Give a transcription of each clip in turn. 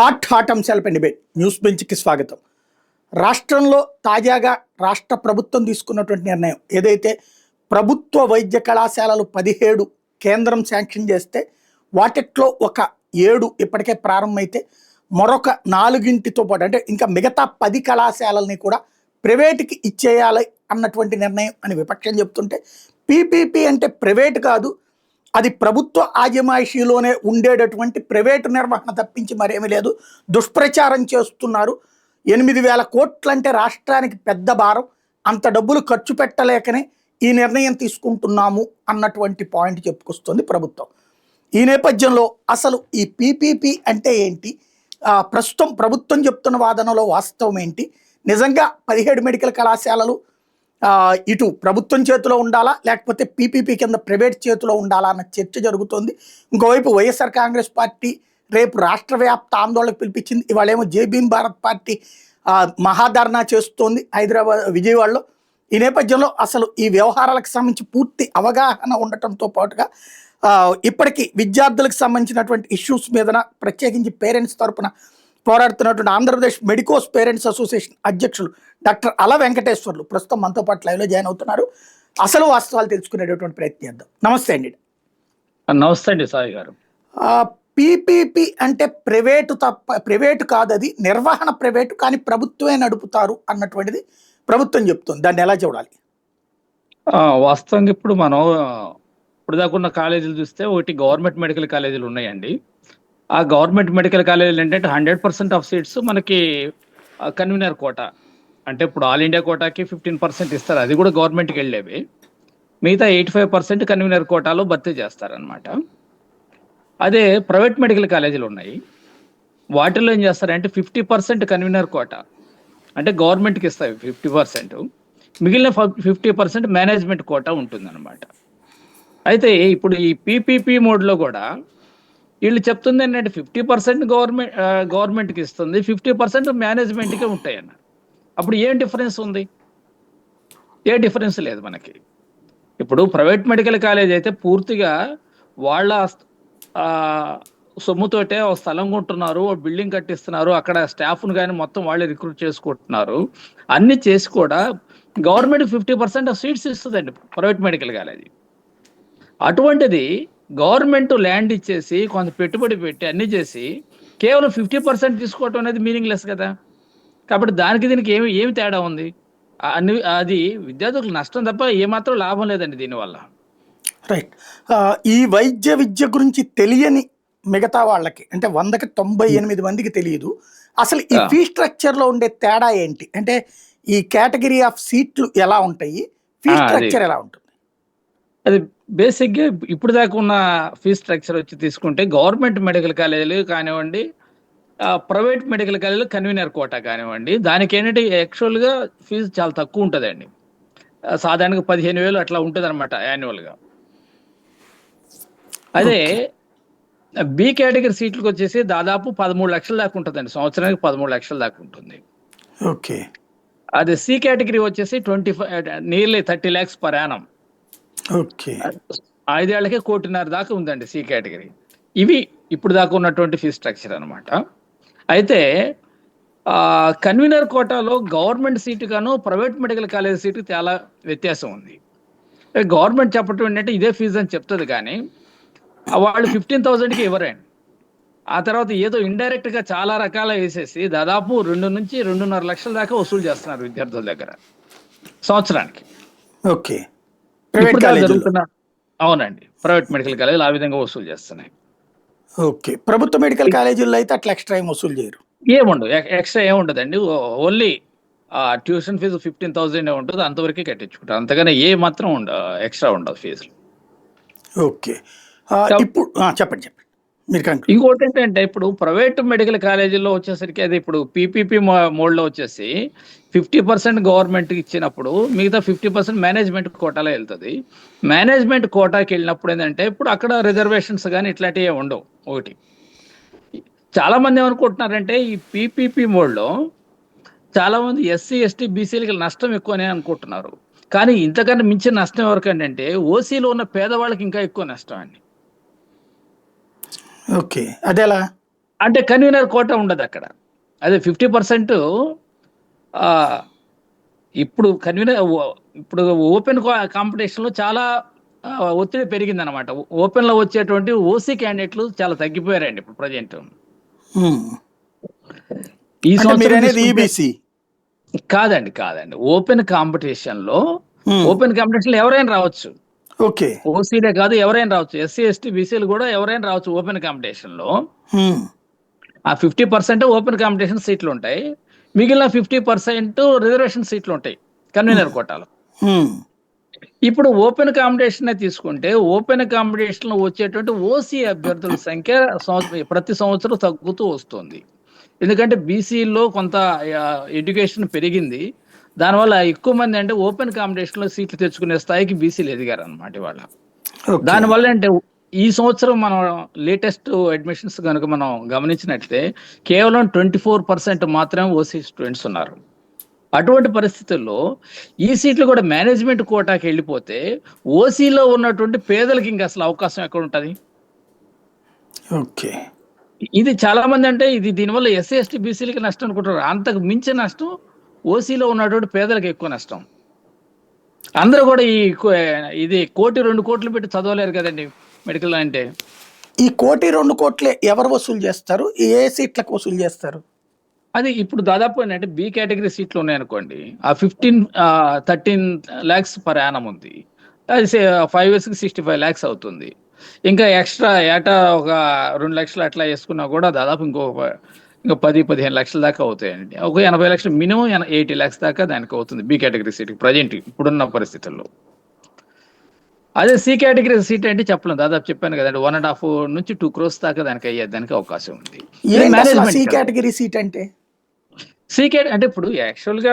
Hot అంశాలపై debate news బెంచ్కి స్వాగతం. రాష్ట్రంలో తాజాగా రాష్ట్ర ప్రభుత్వం తీసుకున్నటువంటి నిర్ణయం ఏదైతే ప్రభుత్వ వైద్య కళాశాలలు 17 కేంద్రం శాంక్షన్ చేస్తే వాటిట్లో ఒక 7 ఇప్పటికే ప్రారంభమైతే మరొక 4తో పాటు అంటే ఇంకా మిగతా 10 కళాశాలల్ని కూడా ప్రైవేటుకి ఇచ్చేయాలి అన్నటువంటి నిర్ణయం అని విపక్షం చెప్తుంటే, పీపీపీ అంటే ప్రైవేట్ కాదు, అది ప్రభుత్వ ఆజమాయిషీలోనే ఉండేటటువంటి ప్రైవేటు నిర్వహణ తప్పించి మరేమీ లేదు, దుష్ప్రచారం చేస్తున్నారు. 8,000 కోట్లంటే రాష్ట్రానికి పెద్ద భారం, అంత డబ్బులు ఖర్చు పెట్టలేకనే ఈ నిర్ణయం తీసుకుంటున్నాము అన్నటువంటి పాయింట్ చెప్పుకొస్తుంది ప్రభుత్వం. ఈ నేపథ్యంలో అసలు ఈ పీపీపీ అంటే ఏంటి, ప్రస్తుతం ప్రభుత్వం చెప్తున్న వాదనలో వాస్తవం ఏంటి, నిజంగా 17 మెడికల్ కళాశాలలు ఇటు ప్రభుత్వం చేతిలో ఉండాలా లేకపోతే పీపీపీ కింద ప్రైవేట్ చేతిలో ఉండాలా అన్న చర్చ జరుగుతోంది. ఇంకోవైపు వైఎస్ఆర్ కాంగ్రెస్ పార్టీ రేపు రాష్ట్ర వ్యాప్త ఆందోళనకు పిలిపించింది. ఇవాళేమో జై భీమ్ భారత్ పార్టీ మహాధర్నా చేస్తోంది హైదరాబాద్ విజయవాడలో. ఈ నేపథ్యంలో అసలు ఈ వ్యవహారాలకు సంబంధించి పూర్తి అవగాహన ఉండటంతో పాటుగా ఇప్పటికీ విద్యార్థులకు సంబంధించినటువంటి ఇష్యూస్ మీదన ప్రత్యేకించి పేరెంట్స్ తరపున పోరాడుతున్నటువంటి ఆంధ్రప్రదేశ్ మెడికోస్ పేరెంట్స్ అసోసియేషన్ అధ్యక్షులు డాక్టర్ అల వెంకటేశ్వర్లు ప్రస్తుతం మనతో పాటు లైవ్లో జాయిన్ అవుతున్నారు. అసలు వాస్తవాలు తెలుసుకునేటటువంటి ప్రయత్నం చేద్దాం. నమస్తే అండి. నమస్తే అండి సాయి గారు. పీపీపీ అంటే ప్రైవేటు కాదు, అది నిర్వహణ ప్రైవేటు, కానీ ప్రభుత్వమే నడుపుతారు అన్నటువంటిది ప్రభుత్వం చెప్తుంది. దాన్ని ఎలా చూడాలి? వాస్తవంగా ఇప్పుడు మనం ఇప్పుడు దాకున్న కాలేజీలు చూస్తే ఒకటి గవర్నమెంట్ మెడికల్ కాలేజీలు ఉన్నాయండి. ఆ గవర్నమెంట్ మెడికల్ కాలేజీలు ఏంటంటే 100% ఆఫ్ సీట్స్ మనకి కన్వీనర్ కోటా, అంటే ఇప్పుడు ఆల్ ఇండియా కోటాకి 15% ఇస్తారు, అది కూడా గవర్నమెంట్కి వెళ్ళేవి. మిగతా 85% కన్వీనర్ కోటాలో భర్తీ చేస్తారనమాట. అదే ప్రైవేట్ మెడికల్ కాలేజీలు ఉన్నాయి, వాటిల్లో ఏం చేస్తారంటే 50% కన్వీనర్ కోటా అంటే గవర్నమెంట్కి ఇస్తాయి 50%, మిగిలిన 50% మేనేజ్మెంట్ కోటా ఉంటుందన్నమాట. అయితే ఇప్పుడు ఈ పీపీపీ మోడ్లో కూడా వీళ్ళు చెప్తుంది ఏంటంటే 50% గవర్నమెంట్కి ఇస్తుంది, 50% మేనేజ్మెంట్కే ఉంటాయి అన్న. అప్పుడు ఏం డిఫరెన్స్ ఉంది? ఏ డిఫరెన్స్ లేదు మనకి. ఇప్పుడు ప్రైవేట్ మెడికల్ కాలేజ్ అయితే పూర్తిగా వాళ్ళ సొమ్ముతోటే ఒక స్థలం కొంటున్నారు, బిల్డింగ్ కట్టిస్తున్నారు, అక్కడ స్టాఫ్ను కానీ మొత్తం వాళ్ళే రిక్రూట్ చేసుకుంటున్నారు, అన్ని చేసి కూడా గవర్నమెంట్ 50% ఆఫ్ సీట్స్ ఇస్తుందండి ప్రైవేట్ మెడికల్ కాలేజీ. అటువంటిది గవర్నమెంట్ ల్యాండ్ ఇచ్చేసి కొంత పెట్టుబడి పెట్టి అన్ని చేసి కేవలం 50% తీసుకోవటం అనేది మీనింగ్లెస్ కదా. కాబట్టి దానికి దీనికి ఏమి తేడా ఉంది? అది విద్యార్థులకు నష్టం తప్ప ఏమాత్రం లాభం లేదండి దీనివల్ల. రైట్. ఈ వైద్య విద్య గురించి తెలియని మిగతా వాళ్ళకి అంటే 100కి 98 మందికి తెలియదు. అసలు ఈ ఫీ స్ట్రక్చర్లో ఉండే తేడా ఏంటి, అంటే ఈ కేటగిరీ ఆఫ్ సీట్లు ఎలా ఉంటాయి, ఫీ స్ట్రక్చర్ ఎలా ఉంటుంది? అది బేసిక్గా ఇప్పుడు దాకా ఉన్న ఫీ స్ట్రక్చర్ వచ్చి తీసుకుంటే గవర్నమెంట్ మెడికల్ కాలేజీలు కానివ్వండి, ప్రైవేట్ మెడికల్ కాలేజీలు కన్వీనర్ కోటా కానివ్వండి, దానికి ఏంటంటే యాక్చువల్గా ఫీజు చాలా తక్కువ ఉంటుందండి. సాధారణంగా 15,000 అట్లా ఉంటుంది అనమాట యాన్యువల్గా. అదే బి కేటగిరీ సీట్లకు వచ్చేసి దాదాపు 13 లక్షల దాకా ఉంటుందండి, సంవత్సరానికి 13 లక్షల దాకా ఉంటుంది. ఓకే. అదే సి కేటగిరీ వచ్చేసి nearly 30 lakhs per annum. Okay. 5 ఏళ్లకే 1.5 కోటి దాకా ఉందండి సి కేటగిరీ. ఇవి ఇప్పుడు దాకా ఉన్నటువంటి ఫీ స్ట్రక్చర్ అనమాట. అయితే కన్వీనర్ కోటాలో గవర్నమెంట్ సీటు గాను ప్రైవేట్ మెడికల్ కాలేజ్ సీటు చాలా వ్యత్యాసం ఉంది. గవర్నమెంట్ చెప్పడం ఏంటంటే ఇదే ఫీజు అని చెప్తుంది, కానీ వాళ్ళు 15,000కి ఇవ్వరండి. ఆ తర్వాత ఏదో ఇండైరెక్ట్గా చాలా రకాల వేసేసి దాదాపు 2 నుంచి 2.5 లక్షల దాకా వసూలు చేస్తున్నారు విద్యార్థుల దగ్గర సంవత్సరానికి. ఓకే. అవునండి, ప్రైవేట్ మెడికల్ కాలేజీలు ఆ విధంగా వసూలు చేస్తున్నాయి. ఓకే. ప్రభుత్వ మెడికల్ కాలేజీల్లో అయితే అట్లా ఎక్స్ట్రా ఏం వసూలు చేయరు, ఏముండదు, ఎక్స్ట్రా ఏముండదండి. ఓన్లీ ట్యూషన్ ఫీజు 15,000 ఉంటుంది, అంతవరకే కట్టించుకుంటారు, అంతగానే ఏ మాత్రం ఎక్స్ట్రా ఉండదు ఫీజులు. ఓకే. ఇప్పుడు చెప్పండి ఇంకోటి ఏంటంటే ఇప్పుడు ప్రైవేట్ మెడికల్ కాలేజీల్లో వచ్చేసరికి అది ఇప్పుడు పీపీపీ మోడ్లో వచ్చేసి 50% గవర్నమెంట్కి ఇచ్చినప్పుడు మిగతా 50% మేనేజ్మెంట్ కోటాలో వెళ్తుంది. మేనేజ్మెంట్ కోటాకి వెళ్ళినప్పుడు ఏంటంటే ఇప్పుడు అక్కడ రిజర్వేషన్స్ కానీ ఇట్లాంటివి ఉండవు. ఒకటి చాలామంది ఏమనుకుంటున్నారంటే ఈ పీపీపీ మోడ్లో చాలామంది ఎస్సీ ఎస్టీ బీసీలకి నష్టం ఎక్కువనే అనుకుంటున్నారు, కానీ ఇంతకన్నా మించిన నష్టం ఎవరికంటే ఓసీలో ఉన్న పేదవాళ్ళకి ఇంకా ఎక్కువ నష్టం అండి. ఓకే. అదేలా? అంటే కన్వీనర్ కోట ఉండదు అక్కడ. అదే 50% ఇప్పుడు ఇప్పుడు ఓపెన్ కాంపిటీషన్ లో చాలా ఒత్తిడి పెరిగింది అనమాట. ఓపెన్ లో వచ్చేటువంటి ఓసీ క్యాండిడేట్లు చాలా తగ్గిపోయారండి ఇప్పుడు ప్రజెంట్. ఈ అంటే సంవత్సరం మీరనేది తీసుకుంటే ఈబీసీ కాదండి. ఓపెన్ కాంపిటీషన్ లో ఎవరైనా రావచ్చు. ఓకే. ఓసీలే కాదు, ఎవరైనా రావచ్చు. ఎస్సీ ఎస్టీ బీసీలు కూడా ఎవరైనా రావచ్చు ఓపెన్ కాంపిటీషన్ లో. ఆ 50% ఓపెన్ కాంపిటీషన్ సీట్లు ఉంటాయి, మిగిలిన 50% రిజర్వేషన్ సీట్లు ఉంటాయి కన్వీనర్ కోటాలో. ఇప్పుడు ఓపెన్ కాంపిటీషన్ తీసుకుంటే ఓపెన్ కాంపిటీషన్ లో వచ్చేటువంటి ఓసీ అభ్యర్థుల సంఖ్య ప్రతి సంవత్సరం తగ్గుతూ వస్తుంది. ఎందుకంటే బీసీలో కొంత ఎడ్యుకేషన్ పెరిగింది, దానివల్ల ఎక్కువ మంది అంటే ఓపెన్ కాంపిటీషన్ లో సీట్లు తెచ్చుకునే స్థాయికి బీసీలు ఎదిగారు అనమాట ఇవాళ. దానివల్ల అంటే ఈ సంవత్సరం మనం లేటెస్ట్ అడ్మిషన్స్ కనుక మనం గమనించినట్లయితే కేవలం 24% మాత్రమే ఓసీ స్టూడెంట్స్ ఉన్నారు. అటువంటి పరిస్థితుల్లో ఈ సీట్లు కూడా మేనేజ్మెంట్ కోటాకి వెళ్ళిపోతే ఓసీలో ఉన్నటువంటి పేదలకి ఇంకా అసలు అవకాశం ఎక్కడ ఉంటుంది? ఇది చాలా మంది అంటే దీనివల్ల ఎస్సీ ఎస్టీ బీసీలకి నష్టం అనుకుంటారు. అంతకు మించిన నష్టం ఓసీలో ఉన్నటువంటి పేదలకు ఎక్కువ నష్టం. అందరూ కూడా ఇది 1-2 కోట్లు పెట్టి చదవలేరు కదండి మెడికల్ అంటే. ఈ 1-2 కోట్లే ఎవరు వసూలు చేస్తారు? ఏ సీట్లకు వసూలు చేస్తారు? అది ఇప్పుడు దాదాపు ఏంటంటే బి కేటగిరీ సీట్లు ఉన్నాయనుకోండి, ఆ 13 lakhs పర్ యానం ఉంది. అది 5 years కి 65 lakhs అవుతుంది. ఇంకా ఎక్స్ట్రా ఏటా ఒక 2 లక్షలు అట్లా వేసుకున్నా కూడా దాదాపు ఇంకో 10-15 లక్షల దాకా అవుతాయండి. ఒక 80 లక్షలు మినిమం 80 lakhs దాకా దానికి అవుతుంది బి కేటగిరీ సీట్కి ప్రజెంట్ ఇప్పుడున్న పరిస్థితుల్లో. అదే సి కేటగిరీ సీట్ అంటే చెప్పలేం. దాదాపు చెప్పాను కదండి, 1.5 నుంచి 2 crores దాకా దానికి అవకాశం ఉంది. సి కేటగిరీ సీట్ అంటే అంటే ఇప్పుడు యాక్చువల్ గా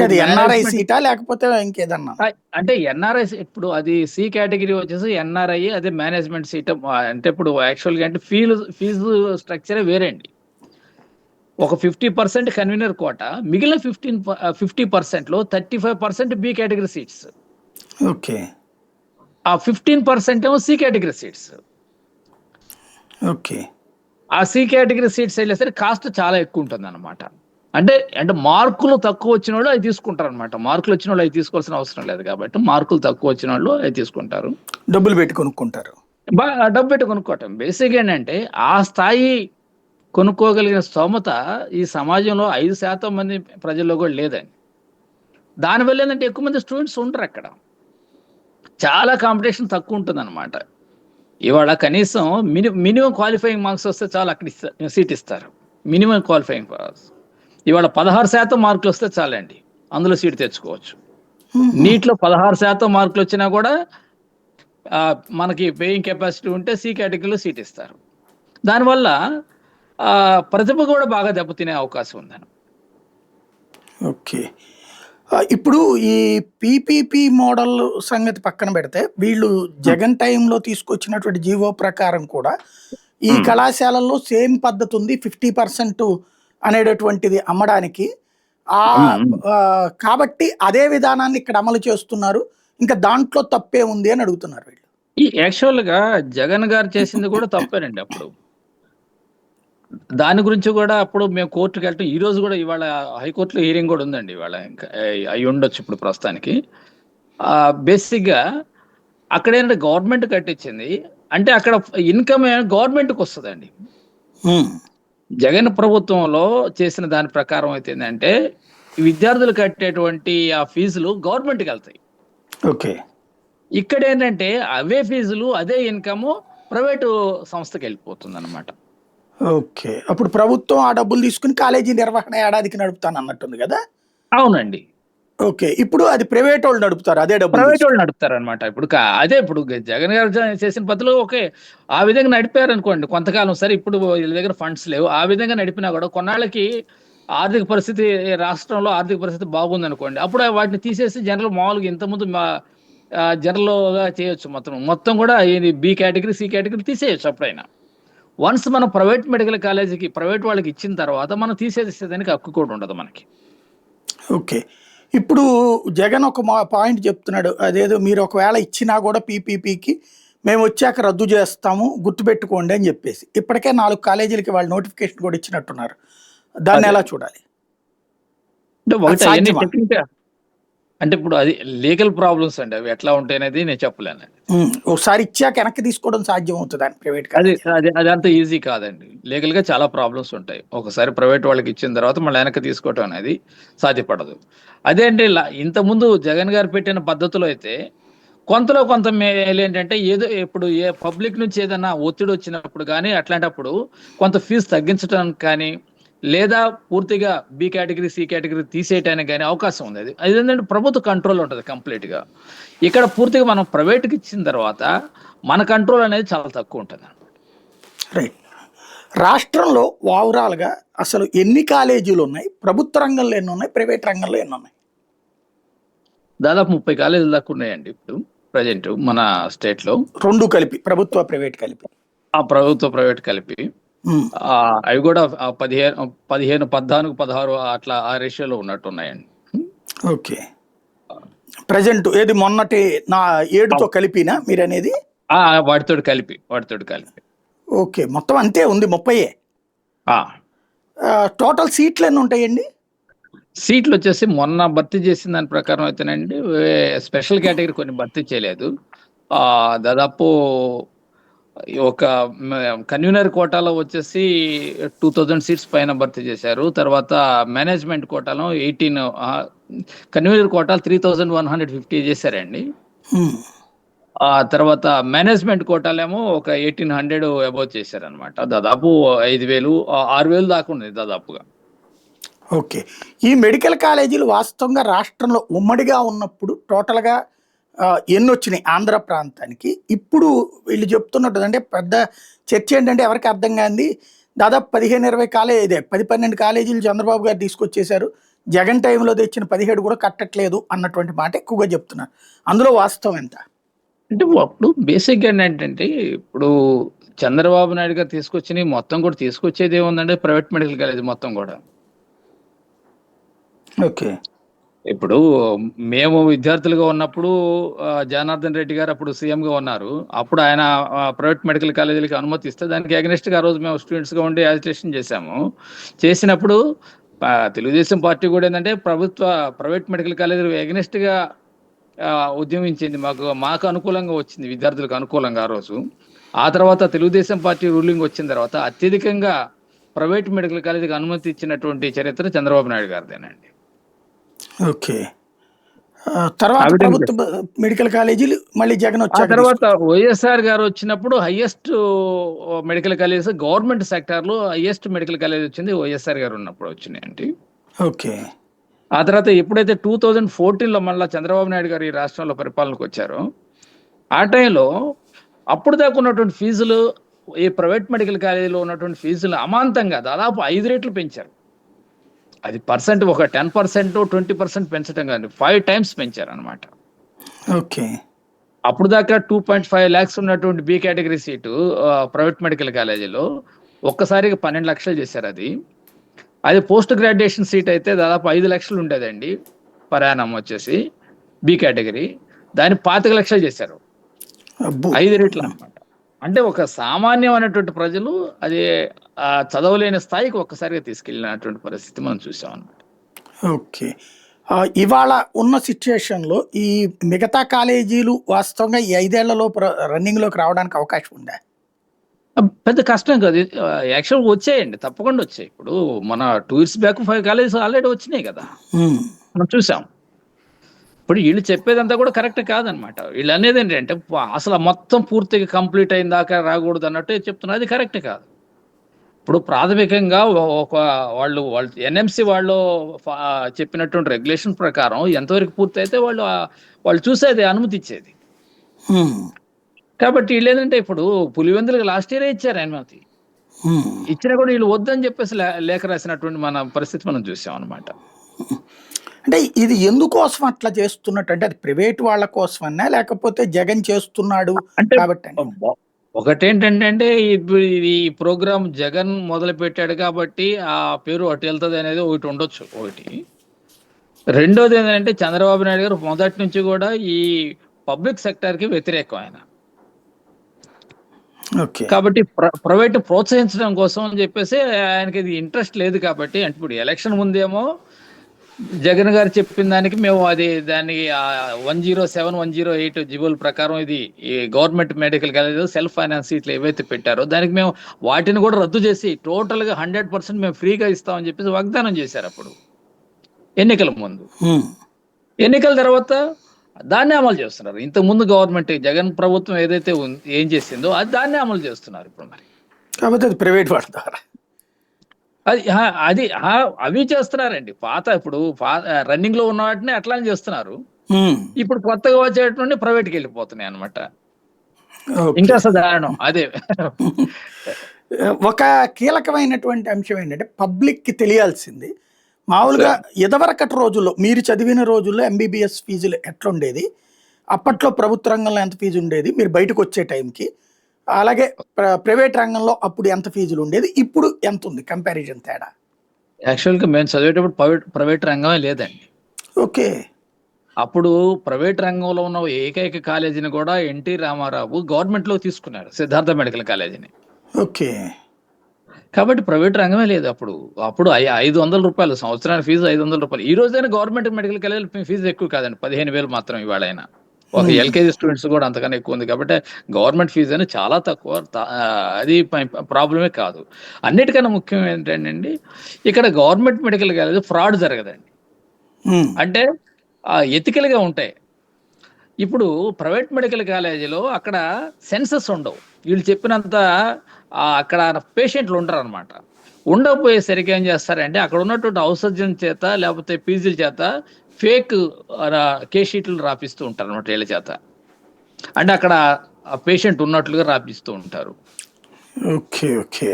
అది ఎన్ఆర్ఐ సీటా లేకపోతే ఇంకేదన్నా? అంటే ఎన్ఆర్ఐ ఇప్పుడు అది సి కేటగిరీ వచ్చేసి ఎన్ఆర్ఐ, అదే మేనేజ్మెంట్ సీట్. అంటే ఇప్పుడు యాక్చువల్ గా అంటే ఫీజు స్ట్రక్చరే వేరే అండి. ఒక 50% కన్వీనర్ కోట, మిగిలిన 50% లో 35% బి కేటగిరీ సీట్స్. ఓకే. ఆ 15% ఏమో సి కేటగిరీ సీట్స్. ఓకే. ఆ సి కేటగిరీ సీట్స్ వెళ్ళేసరికి కాస్ట్ చాలా ఎక్కువ ఉంటుంది అనమాట. అంటే మార్కులు తక్కువ వచ్చిన వాళ్ళు అవి తీసుకుంటారు అనమాట. మార్కులు వచ్చిన వాళ్ళు అవి తీసుకోవాల్సిన అవసరం లేదు కాబట్టి మార్కులు తక్కువ వచ్చిన వాళ్ళు అవి తీసుకుంటారు, డబ్బులు పెట్టి కొనుక్కుంటారు. డబ్బు పెట్టి కొనుక్కోవటం. బేసిక్ ఏంటంటే ఆ స్థాయి కొనుక్కోగలిగిన స్తోమత ఈ సమాజంలో 5% మంది ప్రజల్లో కూడా లేదండి. దానివల్ల ఏంటంటే ఎక్కువ మంది స్టూడెంట్స్ ఉండరు అక్కడ, చాలా కాంపిటీషన్ తక్కువ ఉంటుంది అనమాట. ఇవాళ కనీసం మినిమం క్వాలిఫైయింగ్ మార్క్స్ వస్తే చాలా అక్కడ సీట్ ఇస్తారు. మినిమం క్వాలిఫైయింగ్ మార్క్స్ ఇవాళ 16% మార్కులు వస్తే చాలండి, అందులో సీట్ తెచ్చుకోవచ్చు. నీట్లో 16% మార్కులు వచ్చినా కూడా మనకి పేయింగ్ కెపాసిటీ ఉంటే సి కేటగిరీలో సీట్ ఇస్తారు. దానివల్ల ప్రతిభ కూడా బాగా దెబ్బతినే అవకాశం ఉందని. ఓకే. ఇప్పుడు ఈ పీపీపీ మోడల్ సంగతి పక్కన పెడితే వీళ్ళు జగన్ టైంలో తీసుకొచ్చినటువంటి జీవో ప్రకారం కూడా ఈ కళాశాలల్లో సేమ్ పద్ధతి ఉంది, 50% అనేటటువంటిది అమ్మడానికి. కాబట్టి అదే విధానాన్ని ఇక్కడ అమలు చేస్తున్నారు, ఇంకా దాంట్లో తప్పే ఉంది అని అడుగుతున్నారు వీళ్ళు. యాక్చువల్ గా జగన్ గారు చేసింది కూడా తప్పేనండి. అప్పుడు దాని గురించి కూడా అప్పుడు మేము కోర్టుకి వెళ్తాం. ఈ రోజు కూడా ఇవాళ హైకోర్టులో హియరింగ్ కూడా ఉందండి. ఇవాళ ఇంకా అయి ఉండొచ్చు ఇప్పుడు ప్రస్తుతానికి. బేసిక్ గా అక్కడ ఏంటంటే గవర్నమెంట్ కట్టించింది అంటే అక్కడ ఇన్కమ్ గవర్నమెంట్కి వస్తుందండి. జగన్ ప్రభుత్వంలో చేసిన దాని ప్రకారం అయితే ఏంటంటే విద్యార్థులు కట్టేటువంటి ఆ ఫీజులు గవర్నమెంట్కి వెళ్తాయి. ఓకే. ఇక్కడ ఏంటంటే అవే ఫీజులు అదే ఇన్కమ్ ప్రైవేటు సంస్థకి వెళ్ళిపోతుంది అనమాట. ఓకే. అప్పుడు ప్రభుత్వం ఆ డబ్బులు తీసుకుని కాలేజీ నిర్వహణ ఏడాదికి నడుపుతాను అన్నట్టుంది కదా? అవునండి. ఓకే. ఇప్పుడు అది ప్రైవేట్ వాళ్ళు నడుపుతారు, అదే డబ్బు ప్రైవేట్ వాళ్ళు నడుపుతారు అనమాట. ఇప్పుడు అదే ఇప్పుడు జగన్ గారు చేసిన పద్ధతిలో ఓకే ఆ విధంగా నడిపారు అనుకోండి కొంతకాలం. సరే ఇప్పుడు వీళ్ళ దగ్గర ఫండ్స్ లేవు, ఆ విధంగా నడిపినా కూడా కొన్నాళ్ళకి ఆర్థిక పరిస్థితి, రాష్ట్రంలో ఆర్థిక పరిస్థితి బాగుంది అనుకోండి, అప్పుడు వాటిని తీసేసి జనరల్ మామూలుగా ఇంతకుముందు జనరల్గా చేయొచ్చు. మొత్తం కూడా బి కేటగిరీ సి కేటగిరీ తీసేయచ్చు అప్పుడైనా. వన్స్ మనం ప్రైవేట్ మెడికల్ కాలేజీకి ప్రైవేట్ వాళ్ళకి ఇచ్చిన తర్వాత మనం తీసేసేదానికి హక్కు కూడా ఉండదు మనకి. ఓకే. ఇప్పుడు జగన్ ఒక పాయింట్ చెప్తున్నాడు, అదేదో మీరు ఒకవేళ ఇచ్చినా కూడా పీపీపీకి మేము వచ్చాక రద్దు చేస్తాము గుర్తుపెట్టుకోండి అని చెప్పేసి ఇప్పటికే 4 కాలేజీలకి వాళ్ళు నోటిఫికేషన్ కూడా ఇచ్చినట్టున్నారు. దాన్ని అదే ఎలా చూడాలి? అంటే అది ఒకటి అవన్నీ సాధ్యమా? టెక్నికల్, అంటే ఇప్పుడు అది లీగల్ ప్రాబ్లమ్స్ అండి, అవి ఎట్లా ఉంటాయి అనేది నేను చెప్పలేను. ఒకసారి ఇచ్చాక వెనక్కి తీసుకోవడం సాధ్యం అవుతుంది ప్రైవేట్ అది కాలేజీ. అది అది అంత ఈజీ కాదండి. లీగల్ గా చాలా ప్రాబ్లమ్స్ ఉంటాయి. ఒకసారి ప్రైవేట్ వాళ్ళకి ఇచ్చిన తర్వాత మళ్ళీ వెనక్కి తీసుకోవటం అనేది సాధ్యపడదు. అదే అండి, ఇంతకుముందు జగన్ గారు పెట్టిన పద్ధతిలో అయితే కొంతలో కొంత మేలు ఏంటంటే, ఏదో ఇప్పుడు ఏ పబ్లిక్ నుంచి ఏదైనా ఒత్తిడి వచ్చినప్పుడు కానీ అట్లాంటప్పుడు కొంత ఫీజు తగ్గించడానికి కానీ, లేదా పూర్తిగా బి కేటగిరీ సి కేటగిరీ తీసేయటానికి కానీ అవకాశం ఉంది. అది ఏంటంటే ప్రభుత్వ కంట్రోల్ ఉంటుంది కంప్లీట్ గా. ఇక్కడ పూర్తిగా మనం ప్రైవేట్కి ఇచ్చిన తర్వాత మన కంట్రోల్ అనేది చాలా తక్కువ ఉంటుంది. రైట్. రాష్ట్రంలో ఓవరాల్గా అసలు ఎన్ని కాలేజీలు ఉన్నాయి? ప్రభుత్వ రంగంలో ఎన్ని ఉన్నాయి? ప్రైవేట్ రంగంలో ఎన్ని ఉన్నాయి? దాదాపు 30 కాలేజీల దాకా ఉన్నాయండి ఇప్పుడు ప్రజెంట్ మన స్టేట్ లో. రెండు కలిపి, ప్రభుత్వ ప్రైవేట్ కలిపి. ఆ ప్రభుత్వ ప్రైవేట్ కలిపి ఉమ్, అవి కూడా 15, 14, 16 అట్లా ఆ రేషియోలో ఉన్నట్టు ఉన్నాయండి. ఓకే. ప్రజెంట్ ఏది మొన్నటి 7తో కలిపినా మీరు అనేది? వాటితోటి కలిపి. ఓకే, మొత్తం అంతే ఉంది 30. ఆ టోటల్ సీట్లు ఎన్ని ఉంటాయండి? సీట్లు వచ్చేసి మొన్న భర్తీ చేసిన దాని ప్రకారం అయితేనండి, స్పెషల్ కేటగిరీ కొన్ని భర్తీ చేయలేదు. దాదాపు ఒక కన్వీనర్ కోటాలో వచ్చేసి 2000 సీట్స్ పైన భర్తీ చేశారు. తర్వాత మేనేజ్మెంట్ కోటాలో 18, కన్వీనర్ కోటాలు 3150 చేశారండి. ఉమ్, ఆ తర్వాత మేనేజ్మెంట్ కోటాలేమో ఒక 1800 అబౌవ్ చేశారనమాట. దాదాపు 5000, 6000 దాకా ఉంది దాదాపుగా. ఓకే. ఈ మెడికల్ కాలేజీలు వాస్తవంగా రాష్ట్రంలో ఉమ్మడిగా ఉన్నప్పుడు టోటల్గా ఎన్ని వచ్చినాయి ఆంధ్ర ప్రాంతానికి? ఇప్పుడు వీళ్ళు చెప్తున్నట్టు అంటే పెద్ద చర్చ ఏంటంటే ఎవరికి అర్థం కాంది, దాదాపు 15-20 కాలేజీ, 10-12 కాలేజీలు చంద్రబాబు గారు తీసుకొచ్చేశారు, జగన్ టైంలో తెచ్చిన 17 కూడా కట్టట్లేదు అన్నటువంటి మాట ఎక్కువగా చెప్తున్నారు. అందులో వాస్తవం ఎంత? అంటే అప్పుడు బేసిక్గా ఏంటంటే, ఇప్పుడు చంద్రబాబు నాయుడు గారు తీసుకొచ్చినవి మొత్తం కూడా తీసుకొచ్చేది ఏముందంటే ప్రైవేట్ మెడికల్ కాలేజ్ మొత్తం కూడా. ఓకే. ఇప్పుడు మేము విద్యార్థులుగా ఉన్నప్పుడు జనార్దన్ రెడ్డి గారు అప్పుడు సీఎంగా ఉన్నారు. అప్పుడు ఆయన ప్రైవేట్ మెడికల్ కాలేజీలకి అనుమతి ఇస్తే దానికి అగెనిస్ట్గా ఆ రోజు మేము స్టూడెంట్స్గా ఉండి యాజిటేషన్ చేశాము. చేసినప్పుడు తెలుగుదేశం పార్టీ కూడా ఏంటంటే ప్రైవేట్ మెడికల్ కాలేజీలు అగెనిస్ట్గా ఉద్యమించింది. మాకు అనుకూలంగా వచ్చింది, విద్యార్థులకు అనుకూలంగా ఆ రోజు. ఆ తర్వాత తెలుగుదేశం పార్టీ రూలింగ్ వచ్చిన తర్వాత అత్యధికంగా ప్రైవేట్ మెడికల్ కాలేజీకి అనుమతి ఇచ్చినటువంటి చరిత్ర చంద్రబాబు నాయుడు గారిదేనండి. ఓకే. తర్వాత ప్రభుత్వ మెడికల్ కాలేజీలు మళ్ళీ జగన్ ఆ వచ్చాక తర్వాత వైఎస్ఆర్ గారు వచ్చినప్పుడు highest medical college government sector లో హైయెస్ట్ మెడికల్ కాలేజ్ వచ్చింది వైఎస్ఆర్ గారు ఉన్నప్పుడు వచ్చినాయండి. ఓకే. ఆ తర్వాత ఎప్పుడైతే 2014లో మళ్ళీ చంద్రబాబు నాయుడు గారు ఈ రాష్ట్రంలో పరిపాలనకు వచ్చారో, ఆ టైంలో అప్పుడు దాకా ఉన్నటువంటి ఫీజులు, ఈ ప్రైవేట్ మెడికల్ కాలేజీలో ఉన్నటువంటి ఫీజులు అమాంతంగా దాదాపు 5 రెట్లు పెంచారు. అది పర్సెంట్ ఒక 10%, 20% పెంచడం కాదు, 5 times పెంచారు అనమాట. ఓకే. అప్పుడు దాకా 2.5 lakhs ఉన్నటువంటి B category seat private medical కాలేజీలో ఒక్కసారిగా 12 లక్షలు చేశారు. అది పోస్ట్ గ్రాడ్యుయేషన్ సీట్ అయితే దాదాపు 5 లక్షలు ఉండేదండి పర్ యానం వచ్చేసి బి కేటగిరీ. దాన్ని 25 లక్షలు చేశారు, 5 రెట్లు అనమాట. అంటే ఒక సామాన్యమైనటువంటి ప్రజలు అది చదవలేని స్థాయికి ఒక్కసారిగా తీసుకెళ్ళినటువంటి పరిస్థితి మనం చూసాం అనమాట. ఓకే. ఇవాళ ఉన్న సిచ్యుయేషన్లో ఈ మిగతా కాలేజీలు వాస్తవంగా ఈ 5 ఏళ్లలో రన్నింగ్లోకి రావడానికి అవకాశం ఉందా? పెద్ద కష్టం కాదు, యాక్చువల్గా వచ్చాయండి, తప్పకుండా వచ్చాయి. ఇప్పుడు మన 2 years బ్యాక్ 5 కాలేజెస్ ఆల్రెడీ వచ్చినాయి కదా, మనం చూసాం. ఇప్పుడు వీళ్ళు చెప్పేదంతా కూడా కరెక్ట్ కాదనమాట. వీళ్ళు అనేది ఏంటంటే అసలు మొత్తం పూర్తిగా కంప్లీట్ అయిన దాకా రాకూడదు అన్నట్టు చెప్తున్నారు, అది కరెక్ట్ కాదు. ఇప్పుడు ప్రాథమికంగా ఒక వాళ్ళు ఎన్ఎంసి వాళ్ళు చెప్పినటువంటి రెగ్యులేషన్ ప్రకారం ఎంతవరకు పూర్తి అయితే వాళ్ళు చూసేది అనుమతి ఇచ్చేది. కాబట్టి వీళ్ళు ఏంటంటే ఇప్పుడు పులివెందులకు లాస్ట్ ఇయర్ ఇచ్చారు అనుమతి, ఇచ్చినా కూడా వీళ్ళు వద్దని చెప్పేసి లేఖ రాసినటువంటి మన పరిస్థితి మనం చూసాం అనమాట. అంటే ఇది ఎందుకోసం అట్లా చేస్తున్నట్టు, అంటే అది ప్రైవేట్ వాళ్ళ కోసమన్నా లేకపోతే జగన్ చేస్తున్నాడు అంటే కాబట్టి? ఒకటేంటంటే ఈ ప్రోగ్రామ్ జగన్ మొదలు పెట్టాడు కాబట్టి ఆ పేరు అటు వెళ్తుంది అనేది ఒకటి ఉండొచ్చు. ఒకటి, రెండోది ఏంటంటే చంద్రబాబు నాయుడు గారు మొదటి నుంచి కూడా ఈ పబ్లిక్ సెక్టర్ కి వ్యతిరేకం ఆయన. ఓకే. కాబట్టి ప్రైవేట్ ప్రోత్సహించడం కోసం అని చెప్పేసి ఆయనకి ఇది ఇంట్రెస్ట్ లేదు కాబట్టి, అంటే ఇప్పుడు ఎలక్షన్ ముందేమో జగన్ గారు చెప్పిన దానికి మేము దాన్ని 107, 108 జీవోల ప్రకారం ఇది ఈ government medical college self finance ఇట్లా ఏవైతే పెట్టారో దానికి మేము వాటిని కూడా రద్దు చేసి టోటల్ గా 100% మేము ఫ్రీగా ఇస్తామని చెప్పేసి వాగ్దానం చేశారు అప్పుడు ఎన్నికల ముందు. ఎన్నికల తర్వాత దాన్నే అమలు చేస్తున్నారు. ఇంతకు ముందు గవర్నమెంట్ జగన్ ప్రభుత్వం ఏదైతే ఏం చేసిందో అది దాన్నే అమలు చేస్తున్నారు ఇప్పుడు. మరి కాబట్టి అది ప్రైవేట్ వాళ్ళ ద్వారా అది అవి చేస్తున్నారండి. ఇప్పుడు రన్నింగ్ లో ఉన్న వాటిని అట్లానే చేస్తున్నారు. ఇప్పుడు కొత్తగా వచ్చేటువంటి ప్రైవేట్కి వెళ్ళిపోతున్నాయి అనమాట. ఇంకా దారుణం అదే. ఒక కీలకమైనటువంటి అంశం ఏంటంటే పబ్లిక్ కి తెలియాల్సింది, మామూలుగా ఇదివరకటి రోజుల్లో మీరు చదివిన రోజుల్లో ఎంబీబీఎస్ ఫీజులు ఎట్లుండేది, అప్పట్లో ప్రభుత్వ రంగంలో ఎంత ఫీజు ఉండేది మీరు బయటకు వచ్చే టైంకి, అలాగే ప్రైవేట్ రంగంలో అప్పుడు ఎంత ఫీజులు ఉండేది, ఇప్పుడు ఎంత ఉంది, కంపారిజన్ తేడా? యాక్చువల్గా మేము చదివేటప్పుడు ప్రైవేట్ రంగమే లేదండి. ఓకే. అప్పుడు ప్రైవేట్ రంగంలో ఉన్న ఏకైక కాలేజీని కూడా ఎన్టీ రామారావు గవర్నమెంట్ లో తీసుకున్నారు, సిద్ధార్థ మెడికల్ కాలేజీని. ఓకే. కాబట్టి ప్రైవేట్ రంగమే లేదు అప్పుడు. 500 రూపాయలు సంవత్సరానికి ఫీజు, 500 రూపాయలు. ఈ రోజైనా గవర్నమెంట్ మెడికల్ కాలేజీ ఫీజు ఎక్కువ కాదండి, 15,000 మాత్రం ఇవాళైనా. ఒక ఎల్కేజీ స్టూడెంట్స్ కూడా అంతకన్నా ఎక్కువ ఉంది. కాబట్టి గవర్నమెంట్ ఫీజు అని చాలా తక్కువ, అది ప్రాబ్లమే కాదు. అన్నిటికన్నా ముఖ్యం ఏంటంటే ఇక్కడ గవర్నమెంట్ మెడికల్ కాలేజ్ ఫ్రాడ్ జరగదండి, అంటే ఎథికల్ గా ఉంటాయి. ఇప్పుడు ప్రైవేట్ మెడికల్ కాలేజీలో అక్కడ సెన్సస్ ఉండవు, వీళ్ళు చెప్పినంత అక్కడ పేషెంట్లు ఉండరు అనమాట. ఉండకపోయేసరికి ఏం చేస్తారంటే అక్కడ ఉన్నటువంటి ఔషధ్యం చేత లేకపోతే పీజీల చేత ఫేక్ కేస్ షీట్లు రాపిస్తూ ఉంటారు అనమాట వీళ్ళ చేత. అంటే అక్కడ పేషెంట్ ఉన్నట్లుగా రాపిస్తూ ఉంటారు. ఓకే. ఓకే.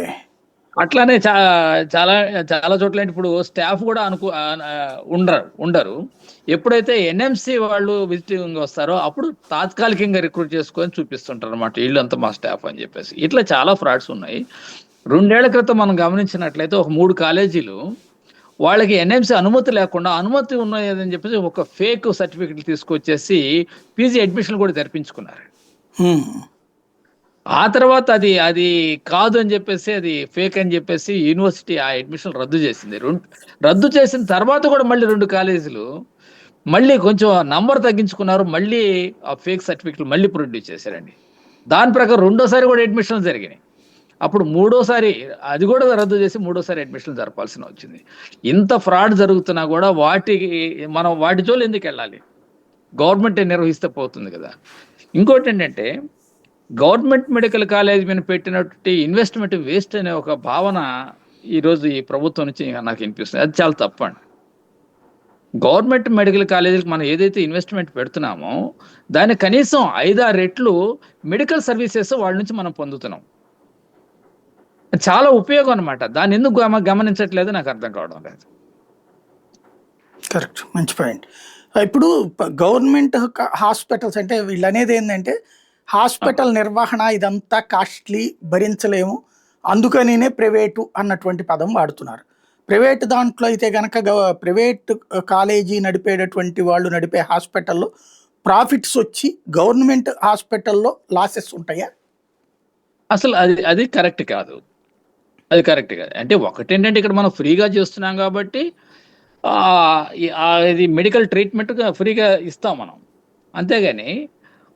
అట్లానే చాలా చాలా చోట్ల ఇప్పుడు స్టాఫ్ కూడా ఉండరు. ఎప్పుడైతే ఎన్ఎంసి వాళ్ళు విజిటింగ్ వస్తారో అప్పుడు తాత్కాలికంగా రిక్రూట్ చేసుకొని చూపిస్తుంటారు అనమాట, వీళ్ళంతా మా స్టాఫ్ అని చెప్పేసి. ఇట్లా చాలా ఫ్రాడ్స్ ఉన్నాయి. 2 ఏళ్ల క్రితం మనం గమనించినట్లయితే ఒక 3 కాలేజీలు వాళ్ళకి ఎన్ఎంసి అనుమతి లేకుండా అనుమతి ఉన్నాయని చెప్పేసి ఒక ఫేక్ సర్టిఫికెట్లు తీసుకొచ్చేసి పీజీ అడ్మిషన్ కూడా తెరిపించుకున్నారు. ఆ తర్వాత అది కాదు అని చెప్పేసి, అది ఫేక్ అని చెప్పేసి యూనివర్సిటీ ఆ అడ్మిషన్ రద్దు చేసింది. రద్దు చేసిన తర్వాత కూడా మళ్ళీ 2 కాలేజీలు మళ్ళీ కొంచెం నంబర్ తగ్గించుకున్నారు, మళ్ళీ ఆ ఫేక్ సర్టిఫికెట్లు మళ్ళీ ప్రొడ్యూస్ చేశారండి. దాని ప్రకారం రెండోసారి కూడా అడ్మిషన్లు జరిగినాయి. అప్పుడు మూడోసారి అది కూడా రద్దు చేసి మూడోసారి అడ్మిషన్లు జరపాల్సిన వచ్చింది. ఇంత ఫ్రాడ్ జరుగుతున్నా కూడా మనం వాటి జోలు ఎందుకు వెళ్ళాలి, గవర్నమెంటే నిర్వహిస్తే పోతుంది కదా. ఇంకోటి ఏంటంటే గవర్నమెంట్ మెడికల్ కాలేజ్ మీద పెట్టినటువంటి ఇన్వెస్ట్మెంట్ వేస్ట్ అనే ఒక భావన ఈరోజు ఈ ప్రభుత్వం నుంచి నాకు వినిపిస్తుంది. అది చాలా తప్పండి. గవర్నమెంట్ మెడికల్ కాలేజీకి మనం ఏదైతే ఇన్వెస్ట్మెంట్ పెడుతున్నామో దాని కనీసం 5-6 రెట్లు మెడికల్ సర్వీసెస్ వాళ్ళ నుంచి మనం పొందుతున్నాం. చాలా ఉపయోగం అనమాట. దాన్ని ఎందుకు గమనించట్లేదు నాకు అర్థం కావడం లేదు. కరెక్ట్, మంచి పాయింట్. ఇప్పుడు గవర్నమెంట్ హాస్పిటల్స్ అంటే వీళ్ళు అనేది ఏంటంటే హాస్పిటల్ నిర్వహణ ఇదంతా కాస్ట్లీ, భరించలేము, అందుకనినే ప్రైవేటు అన్నటువంటి పదం వాడుతున్నారు. ప్రైవేట్ దాంట్లో అయితే కనుక ప్రైవేట్ కాలేజీ నడిపేటటువంటి వాళ్ళు నడిపే హాస్పిటల్లో ప్రాఫిట్స్ వచ్చి గవర్నమెంట్ హాస్పిటల్లో లాసెస్ ఉంటాయా? అసలు అది కరెక్ట్ కాదు. అది కరెక్ట్ కాదు. అంటే ఒకటేంటంటే ఇక్కడ మనం ఫ్రీగా చేస్తున్నాం కాబట్టి ఇది మెడికల్ ట్రీట్మెంట్ ఫ్రీగా ఇస్తాం మనం, అంతేగాని